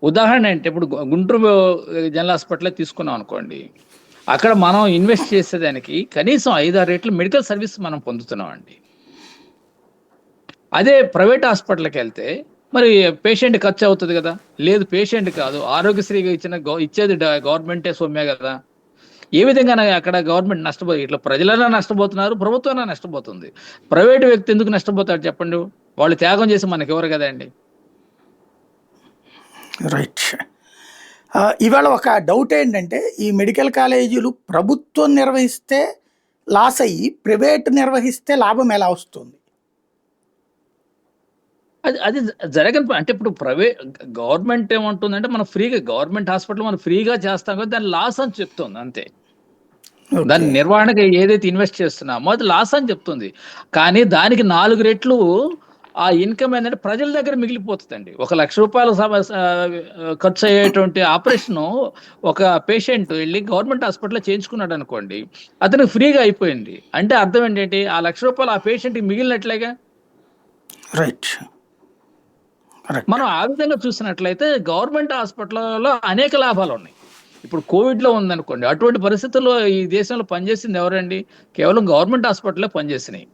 ఉదాహరణ అంటే ఇప్పుడు గుంటూరు జనరల్ హాస్పిటల్ తీసుకున్నాం అనుకోండి, అక్కడ మనం ఇన్వెస్ట్ చేసేదానికి కనీసం 5-6 రెట్లు మెడికల్ సర్వీస్ మనం పొందుతున్నాం అండి. అదే ప్రైవేట్ హాస్పిటల్కి వెళ్తే మరి పేషెంట్ ఖర్చు అవుతుంది కదా. లేదు, పేషెంట్ కాదు, ఆరోగ్యశ్రీగా ఇచ్చేది గవర్నమెంటే సొమ్మే కదా. ఏ విధంగా అక్కడ గవర్నమెంట్ ఇట్లా ప్రజలైనా నష్టపోతున్నారు, ప్రభుత్వం నష్టపోతుంది. ప్రైవేటు వ్యక్తి ఎందుకు నష్టపోతాడు చెప్పండి? వాళ్ళు త్యాగం చేసి మనకి ఎవరు కదా అండి. రైట్. ఇవాళ ఒక డౌట్ ఏంటంటే ఈ మెడికల్ కాలేజీలు ప్రభుత్వం నిర్వహిస్తే లాస్ అయ్యి ప్రైవేట్ నిర్వహిస్తే లాభం ఎలా వస్తుంది? అది జరగని. అంటే ఇప్పుడు గవర్నమెంట్ ఏమంటుందంటే మనం ఫ్రీగా గవర్నమెంట్ హాస్పిటల్ మనం ఫ్రీగా చేస్తాం కదా, దాని లాస్ అని చెప్తుంది అంతే. దాని నిర్వహణకి ఏదైతే ఇన్వెస్ట్ చేస్తున్నామో అది లాస్ అని చెప్తుంది. కానీ దానికి 4 రెట్లు ఆ ఇన్కమ్ ఏంటంటే ప్రజల దగ్గర మిగిలిపోతుందండి. ₹1,00,000 ఖర్చు అయ్యేటువంటి ఆపరేషన్ ఒక పేషెంట్ వెళ్ళి గవర్నమెంట్ హాస్పిటల్లో చేయించుకున్నాడు అనుకోండి, అతనికి ఫ్రీగా అయిపోయింది. అంటే అర్థం ఏంటంటే ఆ ₹1,00,000 ఆ పేషెంట్కి మిగిలినట్లేగా. రైట్. కరెక్ట్. మనం ఆ విధంగా చూసినట్లయితే గవర్నమెంట్ హాస్పిటల్లో అనేక లాభాలు ఉన్నాయి. ఇప్పుడు కోవిడ్లో ఉందనుకోండి, అటువంటి పరిస్థితుల్లో ఈ దేశంలో పనిచేసింది ఎవరండి? కేవలం గవర్నమెంట్ హాస్పిటల్లో పనిచేసినాయి.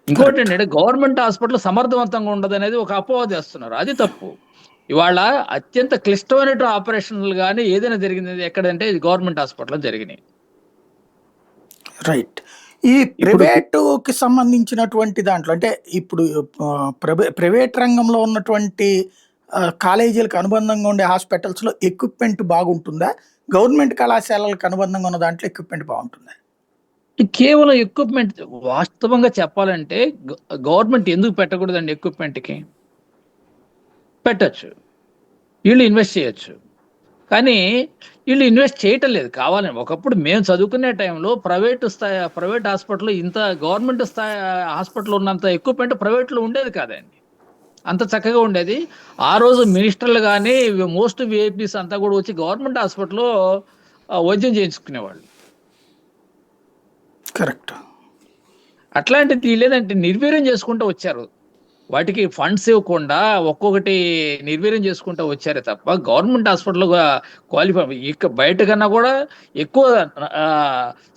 ఇంకోటి కరెక్ట్. ఏంటంటే గవర్నమెంట్ హాస్పిటల్ సమర్థవంతంగా ఉండదనేది ఒక అపోహ చేస్తున్నారు. అది తప్పు. ఇవాళ అత్యంత క్లిష్టమైన ఆపరేషన్లు కానీ ఏదైనా జరిగింది ఎక్కడంటే ఇది గవర్నమెంట్ హాస్పిటల్లో జరిగినాయి. రైట్. ఈ ఇప్పుడు ప్రైవేటుకి సంబంధించినటువంటి దాంట్లో అంటే ఇప్పుడు ప్రైవేట్ రంగంలో ఉన్నటువంటి కాలేజీలకు అనుబంధంగా ఉండే హాస్పిటల్స్‌లో ఎక్విప్‌మెంట్ బాగుంటుందా? గవర్నమెంట్ కళాశాలలకు అనుబంధంగా ఉన్న దాంట్లో ఎక్విప్‌మెంట్ బాగుంటుందా? కేవలం ఎక్విప్మెంట్ వాస్తవంగా చెప్పాలంటే గవర్నమెంట్ ఎందుకు పెట్టకూడదండి ఎక్విప్మెంట్‌కి? పెట్టొచ్చు. వీళ్ళు ఇన్వెస్ట్ చేయొచ్చు. కానీ వీళ్ళు ఇన్వెస్ట్ చేయటం లేదు కావాలని. ఒకప్పుడు మేము చదువుకునే టైంలో ప్రైవేట్ హాస్పిటల్‌లో ఇంత గవర్నమెంట్ హాస్పిటల్‌లో ఉన్నంత ఎక్విప్మెంట్ ప్రైవేట్‌లో ఉండేది కాదండి. అంత చక్కగా ఉండేది. ఆ రోజు మినిస్టర్లు గాని, మోస్ట్ వీఐపీస్ అంతా కూడా వచ్చి గవర్నమెంట్ హాస్పిటల్‌లో వైద్యం చేయించుకునేవాళ్ళు. కరెక్ట్. అట్లాంటిది లేదంటే నిర్వీర్యం చేసుకుంటూ వచ్చారు. వాటికి ఫండ్స్ ఇవ్వకుండా ఒక్కొక్కటి నిర్వీర్యం చేసుకుంటూ వచ్చారే తప్ప గవర్నమెంట్ హాస్పిటల్‌లో క్వాలిఫై బయట కన్నా కూడా ఎక్కువ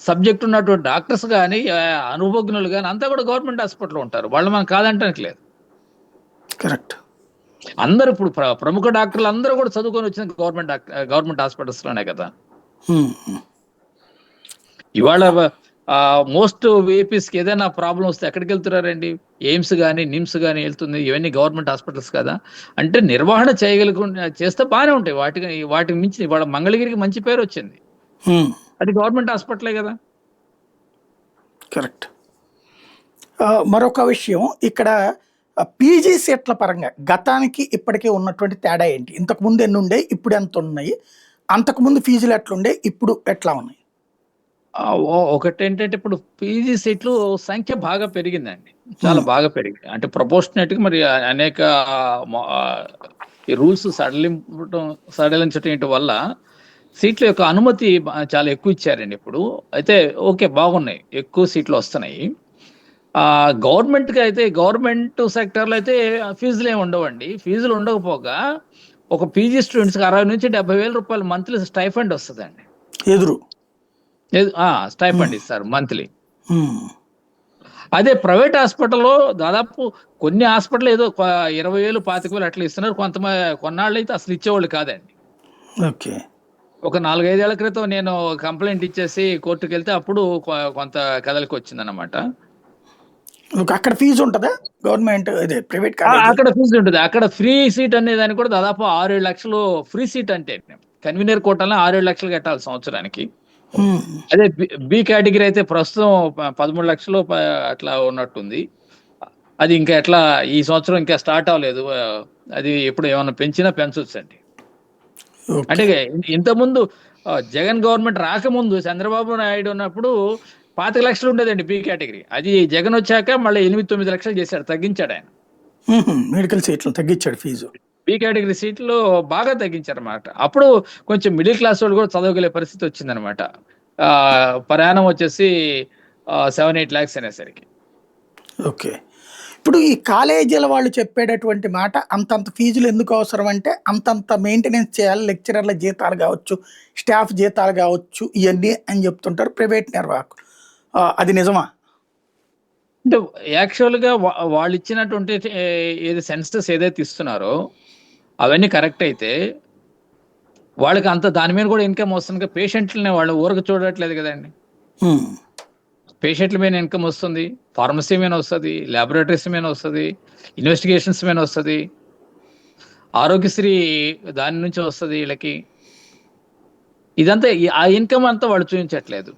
సబ్జెక్ట్ ఉన్నటువంటి డాక్టర్స్ గాని, అనుభవజ్ఞులు గాని అంతా కూడా గవర్నమెంట్ హాస్పిటల్‌లో ఉంటారు. వాళ్ళు మనం కాదంటానికి లేదు. కరెక్ట్. అందరూ ఇప్పుడు ప్రముఖ డాక్టర్లు అందరూ కూడా చదువుకొని వచ్చిన గవర్నమెంట్ హాస్పిటల్స్‌లోనే కదా. హ్మ్. హ్మ్. ఇవాళ మోస్ట్ వీఐపీస్‌కి ఏదైనా ప్రాబ్లమ్ వస్తే ఎక్కడికి వెళ్తున్నారండి? ఎయిమ్స్ గాని, నిమ్స్ గాని వెళ్తుంది. ఇవన్నీ గవర్నమెంట్ హాస్పిటల్స్ కదా. అంటే నిర్వహణ చేస్తే బానే ఉంటాయి. వాటికి మించి ఇవాళ మంగళగిరికి మంచి పేరు వచ్చింది. హ్మ్. అది గవర్నమెంట్ హాస్పిటలే కదా. కరెక్ట్. మరొక విషయం ఇక్కడ పీజీ సీట్ల పరంగా గతానికి ఇప్పటికి ఉన్నటువంటి తేడా ఏంటి? ఇంతకుముందు ఎన్ని ఉండేయి? ఇప్పుడు ఎంత ఉన్నాయి? అంతకుముందు ఫీజులు ఎట్లుండే? ఇప్పుడు ఎట్లా ఉన్నాయి? ఒకటేంటంటే ఇప్పుడు పీజీ సీట్లు సంఖ్య బాగా పెరిగిందండి. చాలా బాగా పెరిగింది. అంటే ప్రపోర్షనేట్‌గా మరి అనేక ఈ రూల్స్ సడలించటం వీటి వల్ల సీట్ల యొక్క అనుమతి చాలా ఎక్కువ ఇచ్చారండి ఇప్పుడు. అయితే ఓకే బాగున్నాయి. ఎక్కువ సీట్లు వస్తున్నాయి. గవర్నమెంట్ సెక్టార్‌లో అయితే ఫీజులు ఏమి ఉండవండి. ఫీజులు ఉండకపోగా ఒక పీజీ స్టూడెంట్స్‌కి ₹60,000-70,000 మంత్లీ స్టైఫండ్ వస్తదండి. ఎదురు. స్టైఫండ్ ఇస్తారు మంత్లీ. హ్మ్. అదే ప్రైవేట్ హాస్పిటల్‌లో దాదాపు కొన్ని హాస్పిటల్ ఏదో 20,000, 25,000 అట్లా ఇస్తున్నారు. కొన్నాళ్ళైతే అసలు ఇచ్చేవాళ్ళు కాదండి. ఓకే. ఒక 4, 5 ఏళ్ల క్రితం నేను కంప్లెయింట్ ఇచ్చేసి కోర్టుకెళ్తే అప్పుడు కొంత కదలికొచ్చిందన్నమాట. ఓకే. అక్కడ ఫీజు ఉంటదా? గవర్నమెంట్ ఇదే ప్రైవేట్ కాలేజ్‌లో? అక్కడ ఫీజు ఉంటది. అక్కడ ఫ్రీ సీట్ అనేదానికి కూడా దాదాపు 6, 7 లక్షలు ఫ్రీ సీట్ అంటే కన్వీనర్ కోటాలో 6, 7 లక్షలు కట్టాలి సంవత్సరానికి. హ్మ్. అదే బి కేటగిరీ అయితే ప్రస్తుతం 13 లక్షలు అట్లా ఉన్నట్టుంది. అది ఇంకా ఎట్లా ఈ సంవత్సరం ఇంకా స్టార్ట్ అవ్వలేదు. అది ఎప్పుడు ఏమన్నా పెంచినా పెంచొచ్చండి. అంటే ఓకే. ఇంతకుముందు జగన్ గవర్నమెంట్ రాకముందు చంద్రబాబు నాయుడు ఉన్నప్పుడు 25 లక్షలు ఉండేదండి బి కేటగిరీ. అది జగన్ వచ్చాక మళ్ళీ 8, 9 లక్షలు చేశాడు. తగ్గించాడు ఆయన. హుహు. మెడికల్ సీట్లు తగ్గించాడు ఫీజు. బి కేటగిరీ సీట్లు బాగా తగ్గించారన్నమాట. అప్పుడు కొంచెం మిడిల్ క్లాస్ వాళ్ళు కూడా చదవగలిగే పరిస్థితి వచ్చిందనమాట. ప్రయాణం వచ్చేసి 7, 8 లాక్స్ అనేసరికి. ఓకే. ఇప్పుడు ఈ కాలేజీల వాళ్ళు చెప్పేటటువంటి మాట అంతంత ఫీజులు ఎందుకు అవసరం అంటే అంతంత మెయింటెనెన్స్ చేయాలి. లెక్చరర్ల జీతాలు కావచ్చు, స్టాఫ్ జీతాలు కావచ్చు ఇయన్నీ అని చెప్తుంటారు ప్రైవేట్ నిర్వాహకులు. అది నిజమా? అంటే యాక్చువల్‌గా వాళ్ళు ఇచ్చినటువంటి ఏది సెన్సస్ ఏదైతే ఇస్తున్నారో అవన్నీ కరెక్ట్ అయితే వాళ్ళకి అంత దాని మీద కూడా ఇన్‌కమ్ వస్తుంది. పేషెంట్‌లని వాళ్ళు ఊరక చూడట్లేదు కదండీ. హ్మ్. పేషెంట్‌ల మీద ఇన్‌కమ్ వస్తుంది. ఫార్మసీ మీద వస్తది. లాబొరేటరీస్ మీద వస్తది. ఇన్వెస్టిగేషన్స్ మీద వస్తది. ఆరోగ్యశ్రీ దాని నుంచి వస్తది వీళ్ళకి. ఇదంతా ఆ ఇన్‌కమ్ అంతా వాళ్ళు చూయించట్లేదు.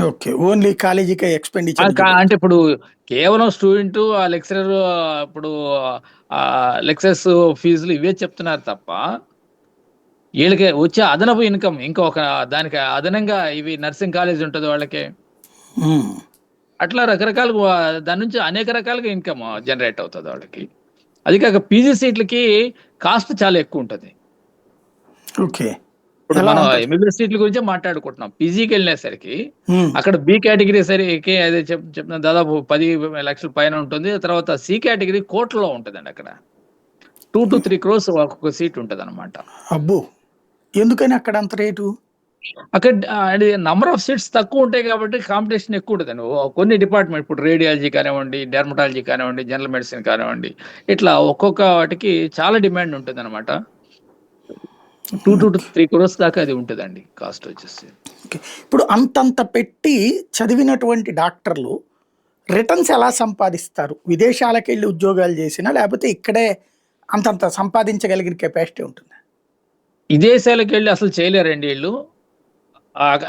ఓకే. ఓన్లీ కాలేజీకే ఎక్స్‌పెండిచర్ అంటే ఇప్పుడు కేవలం స్టూడెంటు, ఆ లెక్చరర్ ఇప్పుడు లెక్చరర్స్ ఫీజులు ఇవే చెప్తున్నారు తప్ప వీళ్ళకి వచ్చే అదనపు ఇన్‌కమ్ దానికి అదనంగా ఇవి నర్సింగ్ కాలేజ్ ఉంటది వాళ్ళకి. హ్మ్. అట్లా రకరకాలుగా దాని నుంచి అనేక రకాలుగా ఇన్కమ్ జనరేట్ అవుతుంది వాళ్ళకి. అది కాక పీజీ సీట్లకి కాస్ట్ చాలా ఎక్కువ ఉంటుంది. ఓకే. ఇప్పుడు ఎలా మనం ఉంటుంది? ఎంబీబీఎస్ సీట్ల గురించే మాట్లాడుకుంటున్నాం. పీజీకి వెళ్ళేసరికి హ్మ్. అక్కడ బి కేటగిరీ సరికి అదే చెప్తున్నా దాదాపు 10 లక్షల పైన ఉంటుంది. తర్వాత సి కేటగిరీ కోట్లలో ఉంటుందండి. అక్కడ 2-3 crores ఒక్కొక్క సీట్ ఉంటుంది అనమాట. అబ్బో! ఎందుకని అక్కడ అంత రేటు? అక్కడ అది నంబర్ ఆఫ్ సీట్స్ తక్కువ ఉంటాయి కాబట్టి కాంపిటీషన్ ఎక్కువ ఉంటుందండి. కొన్ని డిపార్ట్మెంట్ ఇప్పుడు రేడియాలజీ కానివ్వండి, డెర్మటాలజీ కానివ్వండి, జనరల్ మెడిసిన్ కానివ్వండి, ఇట్లా ఒక్కొక్క వాటికి చాలా డిమాండ్ ఉంటుంది అనమాట. 2-3 crores దాకా అది ఉంటుందండి కాస్ట్ వచ్చేసి. ఓకే. ఇప్పుడు అంతంత పెట్టి చదివినటువంటి డాక్టర్లు రిటర్న్స్ ఎలా సంపాదిస్తారు? విదేశాలకెళ్ళి ఉద్యోగాలు చేసినా లేకపోతే ఇక్కడే అంతంత సంపాదించగలిగిన కెపాసిటీ ఉంటుందా? విదేశాలకు వెళ్ళి అసలు చేయలేరండి వీళ్ళు.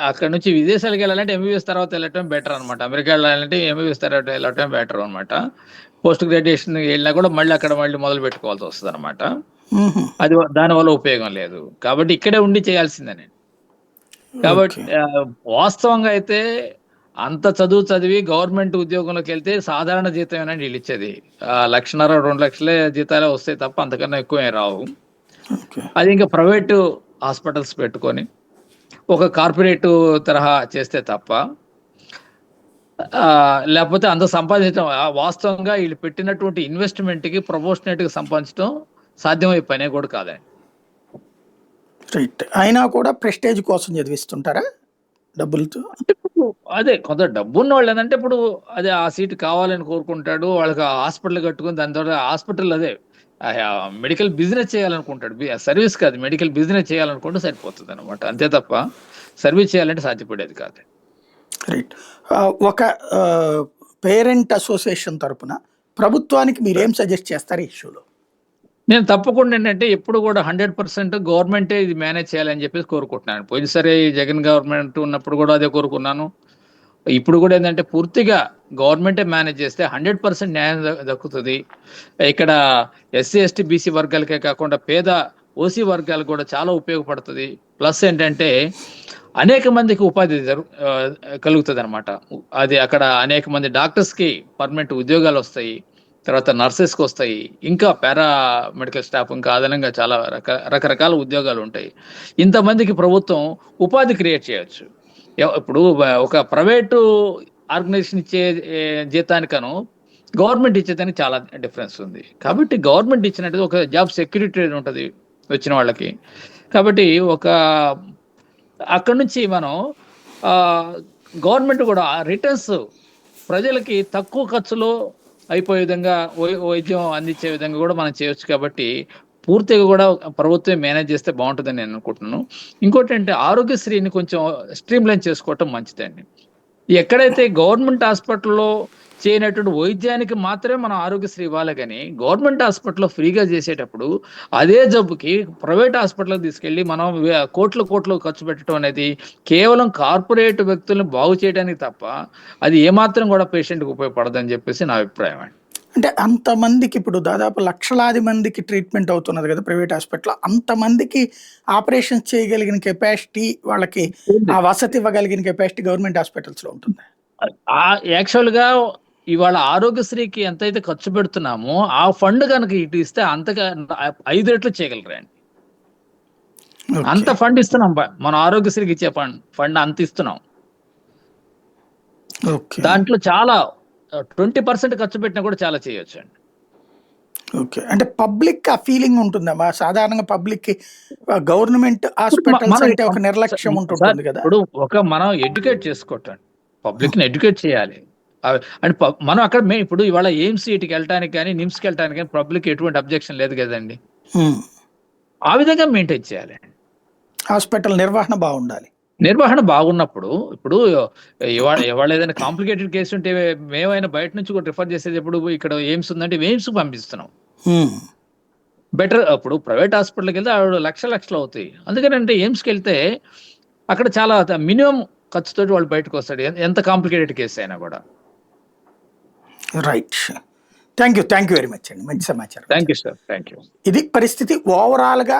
అక్కడ నుంచి విదేశాలకు వెళ్ళాలంటే ఎంబీబీఎస్ తర్వాత వెళ్ళటం బెటర్ అనమాట. అమెరికా వెళ్ళాలంటే ఎంబీబీఎస్ తర్వాత వెళ్ళటం బెటర్ అనమాట. పోస్ట్ గ్రాడ్యుయేషన్ వెళ్ళినా కూడా మళ్ళీ అక్కడ మొదలు పెట్టుకోవాల్సి వస్తుంది అనమాట. హుహు. అది దానివల్ల ఉపయోగం లేదు. కాబట్టి ఇక్కడే ఉండి చేయాల్సిందేనండి. కాబట్టి ఓకే. వాస్తవంగా అయితే అంత చదువు చదివి గవర్నమెంట్ ఉద్యోగంలోకి వెళ్తే సాధారణ జీతమేనండి వీళ్ళు ఇచ్చేది. 1,50,000 2 లక్షలే జీతాలే వస్తాయి తప్ప అంతకన్నా ఎక్కువ ఏం రావు. ఓకే. అది ఇంకా ప్రైవేటు హాస్పిటల్స్ పెట్టుకొని ఒక కార్పొరేట్ తరహా చేస్తే తప్ప లేకపోతే అంత సంపాదించడం వాస్తవంగా వీళ్ళు పెట్టినటువంటి ఇన్వెస్ట్మెంట్కి ప్రపోర్షనేట్గా సంపాదించడం సాధ్యమయ్యే పనే కూడా కాదండి. రైట్. అయినా కూడా ప్రెస్టేజ్ కోసం చదివిస్తుంటారా డబ్బులతో? అంటే ఇప్పుడు అదే కొంత డబ్బున్న వాళ్ళు ఏంటంటే ఇప్పుడు అదే ఆ సీట్ కావాలని కోరుకుంటాడు. వాళ్ళకి హాస్పిటల్ కట్టుకుని దాని ద్వారా హాస్పిటల్ అదే మెడికల్ బిజినెస్ చేయాలనుకుంటాడు. సర్వీస్ కాదు, మెడికల్ బిజినెస్ చేయాలనుకుంటే సరిపోతుంది అనమాట. అంతే తప్ప సర్వీస్ చేయాలంటే సాధ్యపడేది కాదు. రైట్. ఒక పేరెంట్ అసోసియేషన్ తరపున ప్రభుత్వానికి మీరేం సజెస్ట్ చేస్తారు ఈ ఇష్యూలో? నేను తప్పకుండా ఏంటంటే ఎప్పుడు కూడా 100% గవర్నమెంటే ఇది మేనేజ్ చేయాలని చెప్పేసి కోరుకుంటున్నాను. పోయినసారి జగన్ గవర్నమెంట్ ఉన్నప్పుడు కూడా అదే కోరుకున్నాను. ఇప్పుడు కూడా ఏంటంటే పూర్తిగా గవర్నమెంటే మేనేజ్ చేస్తే 100% న్యాయం దక్కుతుంది. ఇక్కడ ఎస్సీ ఎస్టీ బీసీ వర్గాలకే కాకుండా పేద ఓసీ వర్గాలకు కూడా చాలా ఉపయోగపడుతుంది. ప్లస్ ఏంటంటే అనేక మందికి ఉపాధి కలుగుతుంది అనమాట. అది అక్కడ అనేక మంది డాక్టర్స్కి పర్మనెంట్ ఉద్యోగాలు వస్తాయి. తర్వాత నర్సెస్కి వస్తాయి. ఇంకా పారా మెడికల్ స్టాఫ్ ఇంకా అదనంగా చాలా రకరకాల ఉద్యోగాలు ఉంటాయి. ఇంతమందికి ప్రభుత్వం ఉపాధి క్రియేట్ చేయొచ్చు. ఇప్పుడు ఒక ప్రైవేటు ఆర్గనైజేషన్ ఇచ్చే జీతానికను గవర్నమెంట్ ఇచ్చేదానికి చాలా డిఫరెన్స్ ఉంది. కాబట్టి గవర్నమెంట్ ఇచ్చినట్టు ఒక జాబ్ సెక్యూరిటీ ఉంటుంది వచ్చిన వాళ్ళకి. కాబట్టి అక్కడ నుంచి మనం గవర్నమెంట్ కూడా రిటర్న్స్ ప్రజలకి తక్కువ ఖర్చులో అయిపోయే విధంగా వైద్యం అందించే విధంగా కూడా మనం చేయొచ్చు. కాబట్టి పూర్తిగా కూడా ప్రభుత్వం మేనేజ్ చేస్తే బాగుంటుందని నేను అనుకుంటున్నాను. ఇంకోటి అంటే ఆరోగ్యశ్రీని కొంచెం స్ట్రీమ్లైన్ చేసుకోవటం మంచిదండి. ఎక్కడైతే గవర్నమెంట్ హాస్పిటల్లో చేయనటువంటి వైద్యానికి మాత్రమే మనం ఆరోగ్యశ్రీ ఇవ్వాలి, కానీ గవర్నమెంట్ హాస్పిటల్లో ఫ్రీగా చేసేటప్పుడు అదే జబ్బుకి ప్రైవేట్ హాస్పిటల్కి తీసుకెళ్ళి మనం కోట్లు ఖర్చు పెట్టడం అనేది కేవలం కార్పొరేట్ వ్యక్తులను బాగు చేయడానికి తప్ప అది ఏమాత్రం కూడా పేషెంట్కి ఉపయోగపడదని చెప్పేసి నా అభిప్రాయం అండి. అంటే అంతమందికి ఇప్పుడు దాదాపు లక్షలాది మందికి ట్రీట్మెంట్ అవుతున్నది కదా ప్రైవేట్ హాస్పిటల్. అంతమందికి ఆపరేషన్స్ చేయగలిగిన కెపాసిటీ, వాళ్ళకి ఆ వసతి ఇవ్వగలిగిన కెపాసిటీ గవర్నమెంట్ హాస్పిటల్స్లో ఉంటుంది. యాక్చువల్గా ఇవాళ ఆరోగ్యశ్రీకి ఎంతైతే ఖర్చు పెడుతున్నామో ఆ ఫండ్ కనుక ఇటు ఇస్తే అంతగా 5 రెట్లు చేయగలరండి. అంత ఫండ్ ఇస్తున్నాం, మన ఆరోగ్యశ్రీకి ఇచ్చే ఫండ్ అంత ఇస్తున్నాం. దాంట్లో చాలా 20% ఖర్చు పెట్టినా కూడా చాలా చేయొచ్చు అండి. ఓకే. అంటే పబ్లిక్ ఆ ఫీలింగ్ ఉంటుందమ్మా. సాధారణంగా పబ్లిక్ గవర్నమెంట్ హాస్పిటల్స్ అంటే ఒక నిర్లక్ష్యం ఉంటుంది కదా. ఇప్పుడు మనం ఎడ్యుకేట్ చేసుకోవటం, పబ్లిక్ ని ఎడ్యుకేట్ చేయాలి. అండ్ మనం అక్కడ ఇప్పుడు ఇవాళ ఎయిమ్స్ ఇటుకి వెళ్ళటానికి కానీ నిమ్స్కి వెళ్ళటానికి కానీ పబ్లిక్ ఎటువంటి అబ్జెక్షన్ లేదు కదండి. ఆ విధంగా మెయింటైన్ చేయాలి. హాస్పిటల్ నిర్వహణ బాగుండాలి. నిర్వహణ బాగున్నప్పుడు ఇప్పుడు ఇవాళ ఏదైనా కాంప్లికేటెడ్ కేసు ఉంటే మేమైనా బయట నుంచి కూడా రిఫర్ చేసేది ఎప్పుడు ఇక్కడ ఎయిమ్స్ ఉందంటే ఎయిమ్స్ పంపిస్తున్నాం. బెటర్. ఇప్పుడు ప్రైవేట్ హాస్పిటల్కి వెళ్తే లక్షలు అవుతాయి. అందుకని అంటే ఎయిమ్స్కి వెళ్తే అక్కడ చాలా మినిమం ఖర్చుతోటి వాళ్ళు బయటకు వస్తాడు, ఎంత కాంప్లికేటెడ్ కేసు అయినా కూడా. Right. Thank you very much అండి. మంచి సమాచారం. Thank you sir. Thank you. ఇది పరిస్థితి. ఓవరాల్గా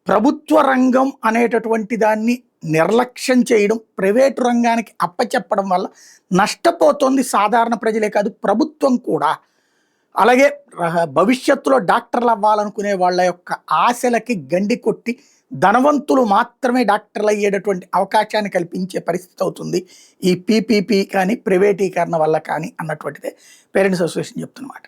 ప్రభుత్వ రంగం అనేటటువంటి దాన్ని నిర్లక్ష్యం చేయడం, ప్రైవేటు రంగానికి అప్పచెప్పడం వల్ల నష్టపోతోంది సాధారణ ప్రజలే కాదు, ప్రభుత్వం కూడా. అలాగే భవిష్యత్తులో డాక్టర్లు అవ్వాలనుకునే వాళ్ళ యొక్క ఆశలకి గండి కొట్టి ధనవంతులు మాత్రమే డాక్టర్లు అయ్యేటటువంటి అవకాశాన్ని కల్పించే పరిస్థితి అవుతుంది ఈ పీపీపీ కానీ ప్రైవేటీకరణ వల్ల కానీ అన్నటువంటిదే పేరెంట్స్ అసోసియేషన్ చెప్తున్నమాట.